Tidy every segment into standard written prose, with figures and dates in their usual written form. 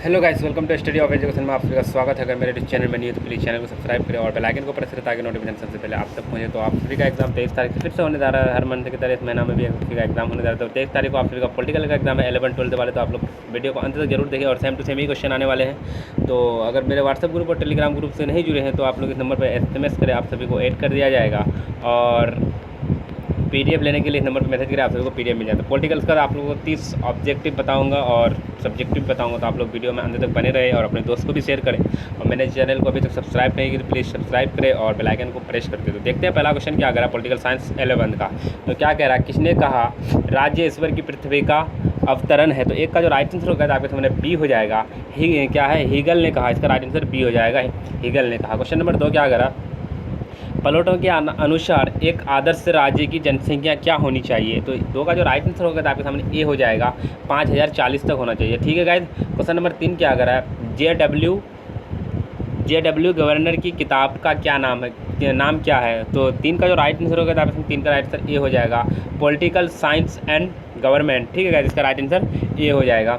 Hello guys, welcome to study of education में आप सभी का स्वागत है। अगर मेरे चैनल में नहीं है तो प्लीज़ चैनल को सब्सक्राइब करें और बेल आइकन को प्रेस करें ताकि नोटिफिकेशन सबसे पहले आप तक पहुंचे। तो आप सभी का एग्जाम 23 तारीख फिर से होने जा रहा है। हर मंथ की तरह इस महीना में भी सभी का एग्जाम होने जा रहा है। तो 23 तारीख को आप सभी का पॉलिटिकल का एग्जाम है 11-12 वाले। तो आप लोग वीडियो को अंत तक जरूर देखें और सेम टू सेम ही क्वेश्चन आने वाले हैं। तो अगर मेरे व्हाट्सएप ग्रुप और टेलीग्राम ग्रुप से नहीं जुड़े हैं तो आप लोग इस नंबर पर SMS करें, आप सभी को ऐड कर दिया जाएगा। और PDF लेने के लिए इस नंबर पर मैसेज करें, आप सभी को PDF मिल जाता है। पॉलिटिकल्स का आप लोगों को 30 ऑब्जेक्टिव बताऊंगा और सब्जेक्टिव बताऊंगा। तो आप लोग वीडियो में अंत तक बने रहे और अपने दोस्त को भी शेयर करें। और मेरे चैनल को अभी तक सब्सक्राइब नहीं किया तो प्लीज़ सब्सक्राइब करें और बेल आइकन को प्रेस कर दें। तो देखते हैं पहला क्वेश्चन क्या कह रहा है पॉलिटिकल साइंस 11 का। तो क्या कह रहा है, किसने कहा राज्य ईश्वर की पृथ्वी का अवतरण है। तो एक का जो राइट आंसर होगा आपके सामने बी हो जाएगा। क्या है, हीगल ने कहा। इसका राइट आंसर बी हो जाएगा, हीगल ने कहा। क्वेश्चन नंबर 2 क्या कह रहा है, प्लेटो के अनुसार एक आदर्श राज्य की जनसंख्या क्या होनी चाहिए। तो 2 का जो राइट आंसर होगा तो आपके सामने ए हो जाएगा, 5040 तक होना चाहिए। ठीक है गाइस। क्वेश्चन नंबर 3 क्या कर रहा है, JW गवर्नर की किताब का क्या नाम है, नाम क्या है। तो 3 का जो राइट आंसर होगा तो आपके सामने 3 का राइट आंसर ए हो जाएगा, पॉलिटिकल साइंस एंड गवर्नमेंट। ठीक है गाइस, इसका राइट आंसर ए हो जाएगा।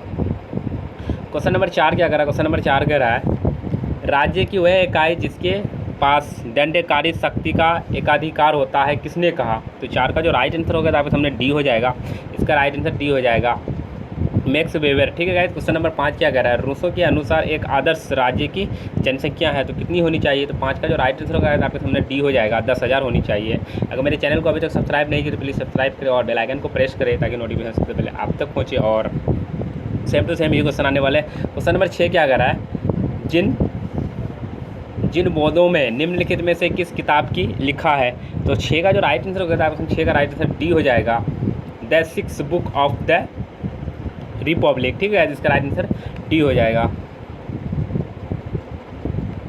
क्वेश्चन नंबर 4 क्या कर रहा है, क्वेश्चन नंबर 4 कह रहा है राज्य की वह इकाई जिसके पास दंडकारी शक्ति का एकाधिकार होता है, किसने कहा। तो 4 का जो राइट आंसर होगा तो आपके सामने डी हो जाएगा, इसका राइट आंसर डी हो जाएगा, मैक्स वेबर। ठीक है गाइस। क्वेश्चन नंबर 5 क्या कह रहा है, रूसो के अनुसार एक आदर्श राज्य की जनसंख्या है तो कितनी होनी चाहिए। तो 5 का जो राइट आंसर होगा तो आपके सामने डी हो जाएगा, 10,000 होनी चाहिए। अगर मेरे चैनल को अभी तक सब्सक्राइब नहीं किया तो प्लीज़ सब्सक्राइब करें और बेल आइकन को प्रेस करें ताकि नोटिफिकेशन सबसे पहले आप तक पहुँचे। और सेम टू सेम ये क्वेश्चन आने वाले। क्वेश्चन नंबर 6 क्या कह रहा है, जिन बोधों में निम्नलिखित में से किस किताब की लिखा है। तो 6 का जो राइट आंसर होगा तो 6 का राइट आंसर डी हो जाएगा, the 6th book of the Republic. ठीक है, जिसका राइट आंसर डी हो जाएगा।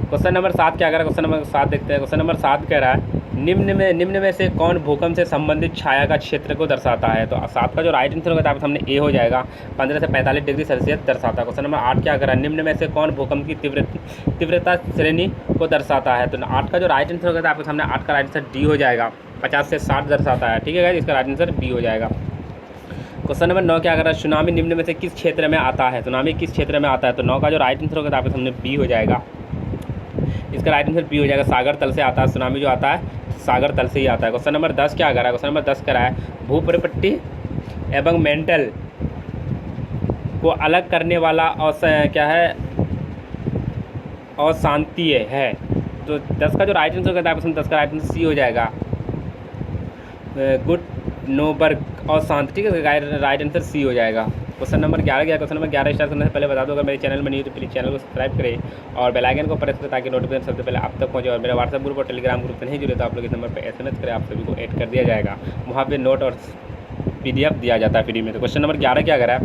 क्वेश्चन नंबर 7 क्या कह रहा है, क्वेश्चन नंबर 7 देखते हैं। क्वेश्चन नंबर 7 कह रहा है निम्न में से कौन भूकंप से संबंधित छाया का क्षेत्र को दर्शाता है। तो 7 का जो राइट आंसर होगा तो आपके सामने ए हो जाएगा, 15 से 45 डिग्री सेल्सियस दर्शाता है। क्वेश्चन नंबर 8 क्या कर रहा है, निम्न में से कौन भूकंप की तीव्रता श्रेणी को दर्शाता है। तो 8 का जो राइट आंसर होगा तो आपके सामने 8 का राइट आंसर डी हो जाएगा, 50 से 60 दर्शाता है। ठीक है, इसका राइट आंसर डी हो जाएगा। क्वेश्चन नंबर 9 क्या कर रहा है, सुनामी निम्न में से किस क्षेत्र में आता है। सुनामी किस क्षेत्र में आता है। तो 9 का जो राइट आंसर होगा तो आपके सामने बी हो जाएगा, इसका राइट आंसर बी हो जाएगा, सागर तल से आता है। सुनामी जो आता है सागर तल से ही आता है। क्वेश्चन नंबर 10 क्या कर रहा है, क्वेश्चन नंबर 10 करा है भूपरिपट्टी एवं मेंटल को अलग करने वाला क्या है, अशांतीय है। तो 10 का जो राइट आंसर होगा तो 10 का राइट आंसर सी हो जाएगा, गुड नोबर्ग अशांत। ठीक है, राइट आंसर सी हो जाएगा। क्वेश्चन नंबर 11 क्या, क्वेश्चन नंबर 11 स्टार्ट करने से पहले बता दो, अगर मेरे चैनल में नहीं हो तो प्लीज़ चैनल को सब्सक्राइब करें और बेल आइकन को प्रेस करें ताकि नोटिफिकेशन सबसे पहले आप तक पहुंचे। और मेरे व्हाट्सएप ग्रुप और टेलीग्राम ग्रुप से नहीं जुड़े तो आप लोग इस नंबर पर SMS करें, आप सभी को ऐड कर दिया जाएगा। वहाँ पर नोट और PDF दिया जाता है फ्री में। तो क्वेश्चन नंबर 11 क्या करा है,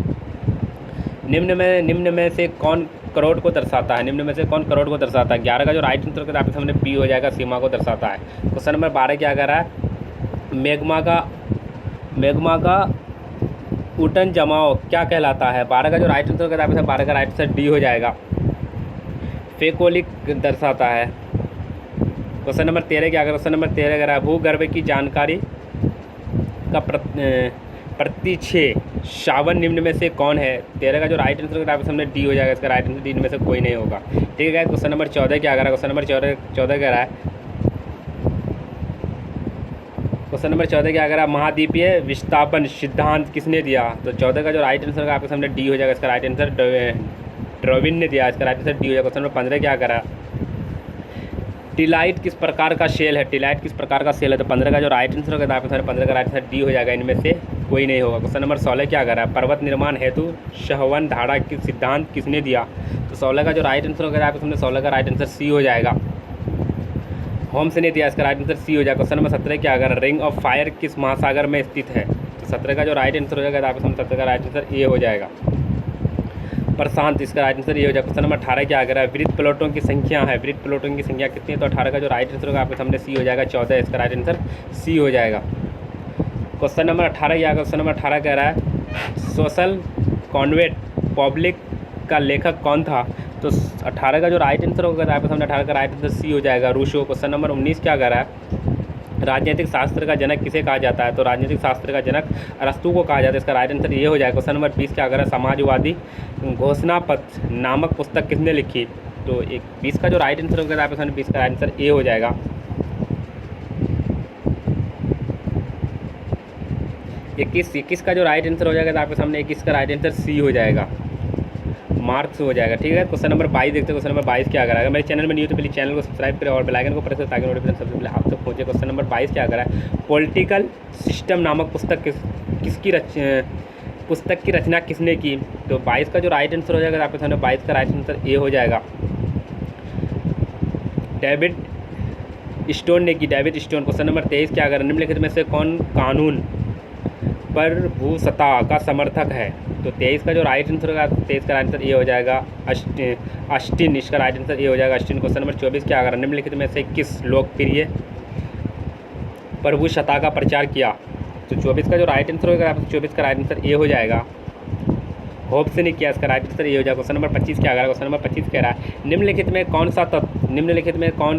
निम्न में से कौन करोड़ को दर्शाता है। निम्न में से कौन करोड़ को दर्शाता है। 11 का जो राइट आंसर होगा आपके सामने पी हो जाएगा, सीमा को दर्शाता है। क्वेश्चन नंबर 12 क्या कर रहा है, मैग्मा का ऊटन जमाव क्या कहलाता है। 12 का जो राइट आंसर होगा आपके सामने 12 का राइट आंसर डी हो जाएगा, फेकोलिक दर्शाता है। क्वेश्चन नंबर 13 क्या कर, क्वेश्चन नंबर 13 कह रहा है भूगर्भ की जानकारी का प्रतिच्छे शावन निम्न में से कौन है। 13 का जो राइट आंसर होगा आपके सामने डी हो जाएगा, इसका राइट आंसर डी में से कोई नहीं होगा। ठीक है। क्वेश्चन नंबर 14 क्या कर रहा है, क्वेश्चन नंबर 14 कह रहा है, क्वेश्चन नंबर 14 क्या कर रहा है महाद्वीपीय विस्थापन सिद्धांत किसने दिया। तो 14 का जो राइट आंसर होगा आपके सामने डी हो जाएगा, इसका राइट आंसर डार्विन ने दिया, इसका राइट आंसर डी हो जाएगा। क्वेश्चन नंबर 15 क्या कर रहा है, टिलाइट किस प्रकार का सेल है। टिलाइट किस प्रकार का सेल है। तो 15 का जो राइट आंसर होगा आपके सामने 15 का राइट आंसर डी हो जाएगा, इनमें से कोई नहीं होगा। क्वेश्चन नंबर 16 क्या कर रहा है, पर्वत निर्माण हेतु शहवन धारा की सिद्धांत किसने दिया। तो 16 का जो राइट आंसर होगा आपके सामने 16 का राइट आंसर सी हो जाएगा, होम्स ने दिया, इसका राइट आंसर सी हो जाएगा। क्वेश्चन नंबर 17 क्या अगर रिंग ऑफ फायर किस महासागर में स्थित है। तो 17 का जो राइट आंसर हो जाएगा आपके सामने 17 का राइट आंसर ए हो जाएगा, प्रशांत, इसका राइट आंसर ये हो जाएगा। क्वेश्चन नंबर 18 क्या अगर वृत्त प्लेटों की संख्या है, वृत्त प्लेटों की संख्या कितनी है। तो 18 का जो राइट आंसर होगा आपके सामने सी हो जाएगा, 14, इसका राइट आंसर सी हो जाएगा। क्वेश्चन नंबर 18 क्या, क्वेश्चन नंबर 18 कह रहा है सोशल कॉन्वेंट पब्लिक का लेखक कौन था। तो 18 का जो राइट आंसर होगा आपके सामने 18 का राइट आंसर सी हो जाएगा, रूसो। क्वेश्चन नंबर 19 क्या कर रहा है, राजनीतिक शास्त्र का जनक किसे कहा जाता है? तो राजनीतिक शास्त्र का जनक अरस्तू को कहा जाता है। इसका राइट आंसर ये हो जाएगा। क्वेश्चन नंबर 20 क्या अगर समाजवादी घोषणा पत्र नामक पुस्तक किसने लिखी? तो 20 का जो राइट आंसर होगा आप 20 का राइट आंसर ए हो जाएगा। 21 का जो राइट आंसर हो जाएगा तो आपके सामने 21 का राइट आंसर सी हो जाएगा, मार्क्स हो जाएगा। ठीक है, क्वेश्चन नंबर 22 देखते हैं। क्वेश्चन नंबर 22 क्या करा है? मेरे चैनल में न्यू तो प्लीज चैनल को सब्सक्राइब करें और बेल आइकन को प्रेस करें ताकि नोटिफिकेशन सबसे पहले आप तक पहुंचे। क्वेश्चन नंबर 22 क्या करा है? पॉलिटिकल सिस्टम नामक पुस्तक की रचना किसने की? तो 22 का जो राइट आंसर हो जाएगा आपके सामने 22 का राइट आंसर ए हो जाएगा, डेविड स्टोन ने की, डेविड स्टोन। क्वेश्चन नंबर 23 क्या करा? निम्नलिखित में से कौन कानून पर भूसत्ता का समर्थक है? तो 23 का जो राइट आंसर होगा 23 का राइट आंसर ये हो जाएगा अस्टिन। इसका राइट आंसर ये हो जाएगा अस्टिन। क्वेश्चन नंबर 24 क्या करा? निम्नलिखित में से किस लोकप्रिय प्रभुसत्ता का प्रचार किया? तो 24 का जो राइट आंसर होगा 24 का राइट आंसर ये हो जाएगा होप्स ने किया। इसका राइट आंसर ये हो जाएगा। क्वेश्चन नंबर 25 क्या करा? क्वेश्चन नंबर 25 कह रहा है निम्नलिखित में कौन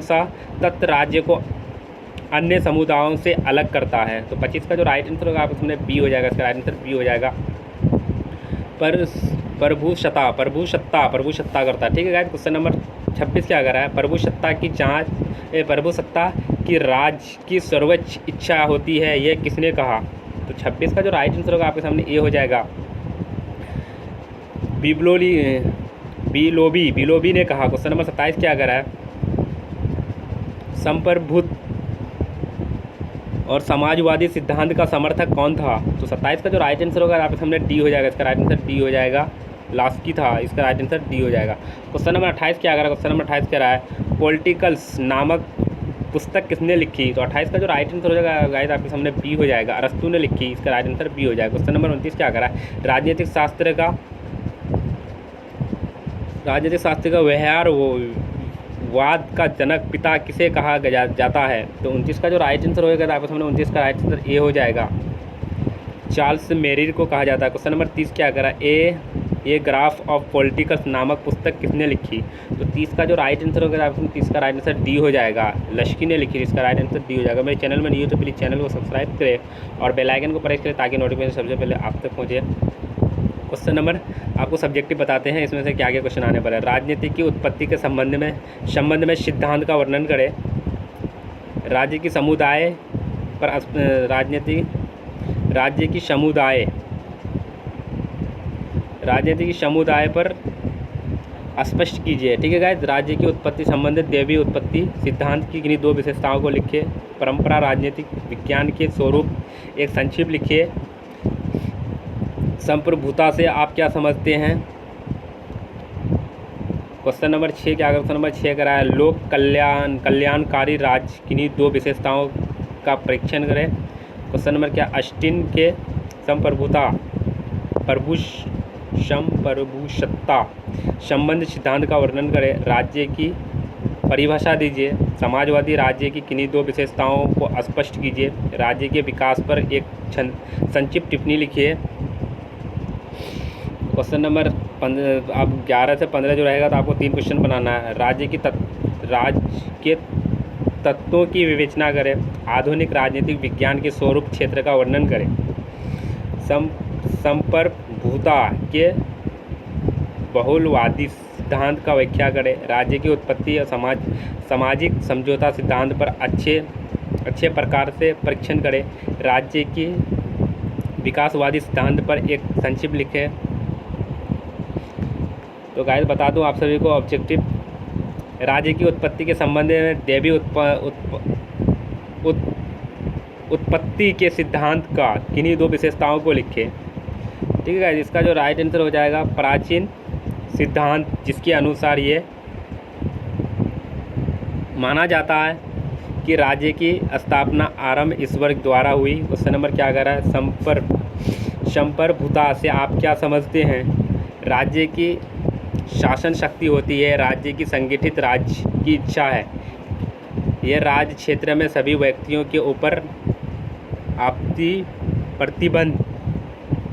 सा तत्व राज्य को अन्य समुदायों से अलग करता है? तो 25 का जो राइट आंसर होगा आपको सामने बी हो जाएगा। इसका राइट आंसर बी हो जाएगा, प्रभुसत्ता करता है। ठीक है गाइस, क्वेश्चन नंबर 26 क्या कर रहा है? प्रभुसत्ता की राज की सर्वोच्च इच्छा होती है, यह किसने कहा? तो 26 का जो राइट आंसर होगा आपके सामने ए हो जाएगा, बिलोबी ने कहा। क्वेश्चन नंबर 27 क्या कर रहा है? संप्रभुत और समाजवादी सिद्धांत का समर्थक कौन था? तो 27 का जो राइट आंसर होगा आपके सामने डी हो जाएगा। इसका राइट आंसर डी हो जाएगा, लास्की था। इसका राइट आंसर डी हो जाएगा। क्वेश्चन नंबर 28 क्या कर रहा है? क्वेश्चन नंबर 28 कह रहा है पॉलिटिकल्स नामक पुस्तक किसने लिखी? तो 28 का जो राइट आंसर हो जाएगा गाइस आपके सामने बी हो जाएगा, अरस्तू ने लिखी। इसका राइट आंसर बी हो जाएगा। क्वेश्चन नंबर 29 क्या कर रहा है? राजनीतिक शास्त्र का व्यवहारवाद का जनक पिता किसे कहा जाता है? तो 29 का जो राइट आंसर होगा आपके सामने 29 का राइट आंसर ए हो जाएगा, चार्ल्स मेरिल को कहा जाता है। क्वेश्चन नंबर 30 क्या करा? ए ग्राफ ऑफ पॉलिटिकल्स नामक पुस्तक किसने लिखी? तो 30 का जो राइट आंसर होगा आपको 30 का राइट आंसर डी हो जाएगा, लश्की ने लिखी। इसका राइट आंसर डी हो जाएगा। मेरे चैनल में नहीं हो तो प्लीज़ चैनल को सब्सक्राइब करें और बेल आइकन को प्रेस करें ताकि नोटिफिकेशन सबसे पहले आप तक पहुँचे। क्वेश्चन नंबर आपको सब्जेक्टिव बताते हैं, इसमें से क्या क्या क्वेश्चन आने पर है। राजनीति की उत्पत्ति के संबंध में सिद्धांत का वर्णन करें। राज्य की समुदाय पर स्पष्ट कीजिए। ठीक है गाइस, राज्य की उत्पत्ति संबंधित दैवीय उत्पत्ति सिद्धांत की किन्हीं 2 विशेषताओं को लिखिए। परंपरा राजनीतिक विज्ञान के स्वरूप एक संक्षिप्त लिखिए। संप्रभुता से आप क्या समझते हैं? क्वेश्चन नंबर 6 क्या? क्वेश्चन नंबर 6 करा है लोक कल्याणकारी राज्य किन्हीं 2 विशेषताओं का परीक्षण करें। क्वेश्चन नंबर क्या? अस्टिन के संप्रभुसत्ता संबंध सिद्धांत का वर्णन करें। राज्य की परिभाषा दीजिए। समाजवादी राज्य की किन्हीं 2 विशेषताओं को स्पष्ट कीजिए। राज्य के विकास पर एक संक्षिप्त टिप्पणी लिखिए। क्वेश्चन नंबर 15 आप 11 से 15 जो रहेगा तो आपको 3 क्वेश्चन बनाना है। राज्य के तत्वों की विवेचना करें। आधुनिक राजनीतिक विज्ञान के स्वरूप क्षेत्र का वर्णन करें। संप्रभुता के बहुलवादी सिद्धांत का व्याख्या करें। राज्य की उत्पत्ति और सामाजिक समझौता सिद्धांत पर अच्छे प्रकार से परीक्षण करें। राज्य की विकासवादी सिद्धांत पर एक संक्षिप्त लिखें। तो गाइस बता दूं आप सभी को ऑब्जेक्टिव, राज्य की उत्पत्ति के संबंध में दैवीय उत्पत्ति के सिद्धांत का किन्हीं 2 विशेषताओं को लिखें। ठीक है गाइस, इसका जो राइट आंसर हो जाएगा प्राचीन सिद्धांत, जिसके अनुसार ये माना जाता है कि राज्य की स्थापना आरंभ ईश्वर द्वारा हुई। क्वेश्चन नंबर क्या कर रहा है? संप्रभुता से आप क्या समझते हैं? राज्य की शासन शक्ति होती है, राज्य की संगठित राज्य की इच्छा है। यह राज्य क्षेत्र में सभी व्यक्तियों के ऊपर आपसी प्रतिबंध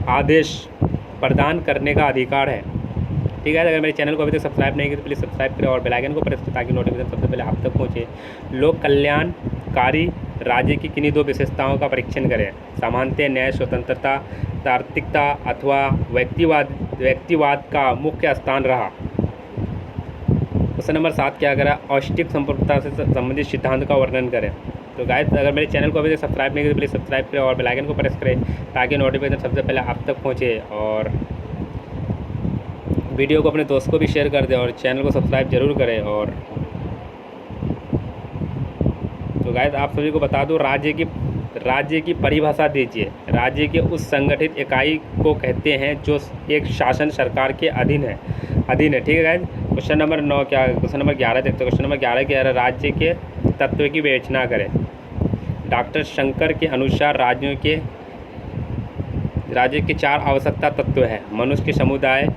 आदेश प्रदान करने का अधिकार है। ठीक है, अगर मेरे चैनल को अभी तक सब्सक्राइब नहीं किया तो प्लीज़ सब्सक्राइब करें और बेल आइकन को प्रेस करें ताकि नोटिफिकेशन सबसे पहले आप तक पहुँचे। लोक कल्याणकारी राज्य की किन्हीं दो विशेषताओं का परीक्षण करें। समानता, न्याय, स्वतंत्रता, तार्किकता अथवा व्यक्तिवाद का मुख्य स्थान रहा। क्वेश्चन नंबर 7 क्या करा, औष्टिक संप्रभुता से संबंधित सिद्धांत का वर्णन करें। तो गाइस अगर मेरे चैनल को अभी तक सब्सक्राइब नहीं किया तो प्लीज़ सब्सक्राइब करें और बेल आइकन को प्रेस करें ताकि नोटिफिकेशन सबसे पहले आप तक पहुँचे, और वीडियो को अपने दोस्त को भी शेयर कर दें और चैनल को सब्सक्राइब जरूर करें। और तो गाइस आप सभी को बता दूं, राज्य की परिभाषा दीजिए। राज्य के उस संगठित इकाई को कहते हैं जो एक शासन सरकार के अधीन है। ठीक है गाइस। क्वेश्चन नंबर 9 क्या, क्वेश्चन नंबर 11 देखते हैं। क्वेश्चन नंबर 11 क्या है, राज्य के तत्व की विवेचना करें। डॉक्टर शंकर के अनुसार राज्य के 4 आवश्यकता तत्व हैं। मनुष्य के समुदाय,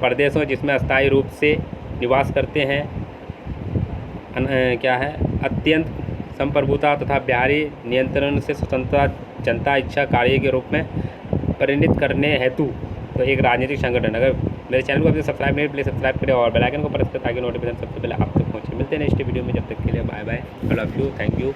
प्रदेशों जिसमें अस्थायी रूप से निवास करते हैं, क्या है, अत्यंत संप्रभुता तथा बाहरी नियंत्रण से स्वतंत्रता, जनता इच्छा कार्य के रूप में परिणित करने हेतु तो एक राजनीतिक संगठन। अगर मेरे चैनल को अभी सब्सक्राइब नहीं प्लीज़ सब्सक्राइब करें और बेल आइकन को प्रेस करें ताकि नोटिफिकेशन सबसे पहले आप तक पहुंचे। मिलते हैं नेक्स्ट वीडियो में, जब तक के लिए bye bye, I love you, thank you.